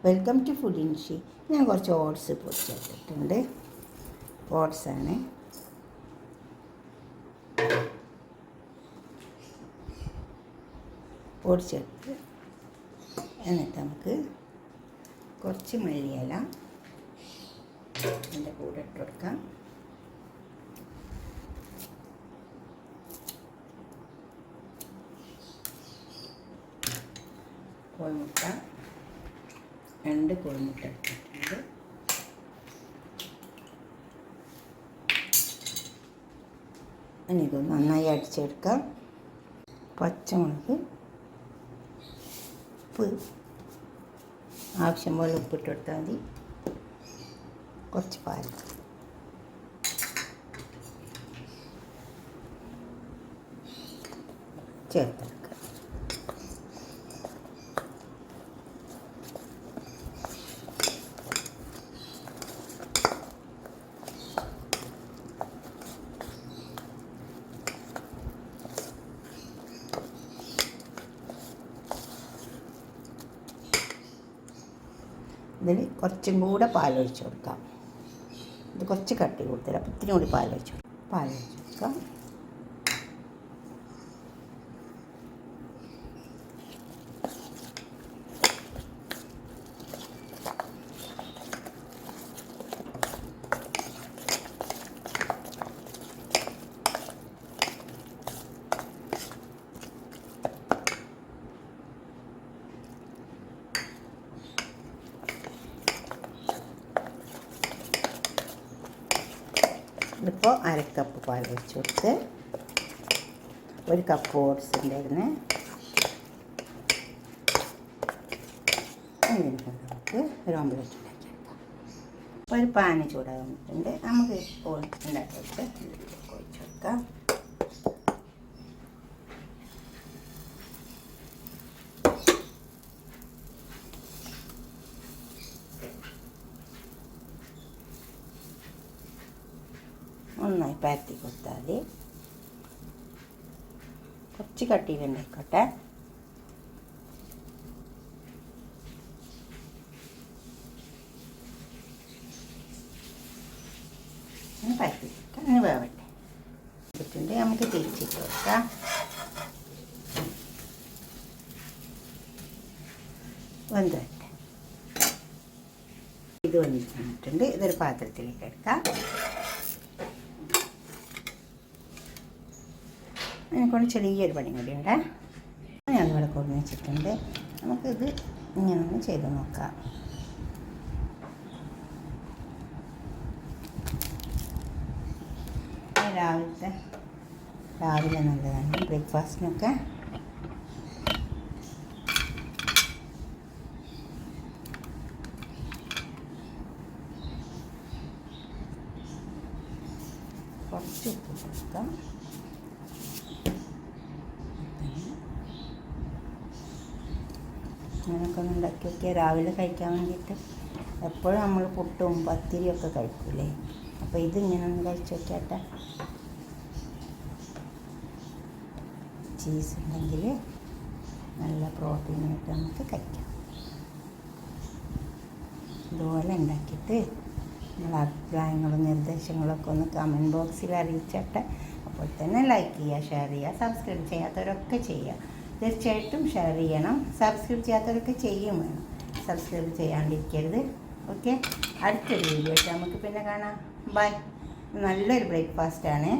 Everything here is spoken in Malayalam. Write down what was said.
Welcome to food ഇൻഷി. ഞാൻ കുറച്ച് ഓട്സ് പൊടിച്ചെടുത്തിട്ടുണ്ട്. ഓട്സാണ്. പൊടിച്ചെടുത്ത് എന്നിട്ട് നമുക്ക് കുറച്ച് മല്ലിയില അതിൻ്റെ കൂടെ ഇട്ട് കൊടുക്കാം. കോഴിമുട്ട 2 കോഴിമുട്ട എടുത്തിട്ടുണ്ട്. ഇനി ഇത് നന്നായി അടിച്ചെടുക്കാം. പച്ചമുളക്, ഉപ്പ്, ആവശ്യം പോലെ ഉപ്പിട്ട് കൊടുത്താൽ മതി. കുറച്ച് പാൽ, ചേർത്തെടുക്കുക. ഇതിൽ കുറച്ചും കൂടെ പാലൊഴിച്ച് കൊടുക്കാം. ഇത് കുറച്ച് കട്ടി കൊടുത്തില്ല, അപ്പം ഇത്തിരി കൂടി പാലൊഴിച്ച് കൊടുക്കാം. ഇതിപ്പോൾ 1/2 കപ്പ് പാൽ ഒഴിച്ച് കൊടുത്ത് 1 കപ്പ് ഓട്സ് ഉണ്ടായിരുന്നു. നമുക്ക് ഒരു ഓംലെറ്റ് ഉണ്ടാക്കിയെടുക്കാം. ഒരു പാന് ചൂടാകുന്നിട്ടുണ്ട്. നമുക്ക് ഇപ്പോൾ ഉണ്ടാക്കിയിട്ട് ഒഴിച്ച് കൊടുക്കാം. നന്നായി പരത്തി കൊടുത്താൽ മതി. കുറച്ച് കട്ടിയിലുണ്ടായിക്കോട്ടെ. പരത്തി കൊടുക്കാം. അങ്ങനെ വേവട്ടെ. ഇട്ടിട്ടുണ്ട്. നമുക്ക് തിരിച്ചിട്ട് കൊടുക്കാം. വെന്തട്ടെ. ഇത് വന്നിട്ടുണ്ട്. ഇതൊരു പാത്രത്തിലേക്ക് എടുക്കാം. അതിനെക്കൊണ്ട് ചെറിയൊരു പണി കൂടിയുണ്ട്. ഞാനിവിടെ കൊണ്ടു വെച്ചിട്ടുണ്ട്. നമുക്കിത് ഇങ്ങനെ ഒന്ന് ചെയ്ത് നോക്കാം. രാവിലെ നല്ലതാണ് ബ്രേക്ക്ഫാസ്റ്റിനൊക്കെ. കുറച്ച് ഉപ്പ് കൊടുക്കാം. അങ്ങനെയൊക്കെ ഒന്ന് ഉണ്ടാക്കി വയ്ക്കുക രാവിലെ കഴിക്കാൻ വേണ്ടിയിട്ട്. എപ്പോഴും നമ്മൾ പുട്ടും പത്തിരിയൊക്കെ കഴിക്കൂലേ, അപ്പോൾ ഇതിങ്ങനെ ഒന്ന് കഴിച്ച് വയ്ക്കട്ടെ. ചീസ് ഉണ്ടെങ്കിൽ നല്ല പ്രോട്ടീനായിട്ട് നമുക്ക് കഴിക്കാം. ഇതുപോലെ ഉണ്ടാക്കിയിട്ട് നിങ്ങളുടെ അഭിപ്രായങ്ങളും നിർദ്ദേശങ്ങളൊക്കെ ഒന്ന് കമൻറ്റ് ബോക്സിൽ അറിയിച്ചട്ടെ. അപ്പോൾ തന്നെ ലൈക്ക് ചെയ്യുക, ഷെയർ ചെയ്യുക, സബ്സ്ക്രൈബ് ചെയ്യാത്തവരൊക്കെ ചെയ്യുക. തീർച്ചയായിട്ടും ഷെയർ ചെയ്യണം. സബ്സ്ക്രൈബ് ചെയ്യാത്തവരൊക്കെ ചെയ്യും വേണം. സബ്സ്ക്രൈബ് ചെയ്യാണ്ടിരിക്കരുത്. ഓക്കെ, അടുത്തൊരു വീഡിയോ ആയിട്ട് നമുക്ക് പിന്നെ കാണാം. ബൈ. നല്ലൊരു ബ്രേക്ക്ഫാസ്റ്റാണ്.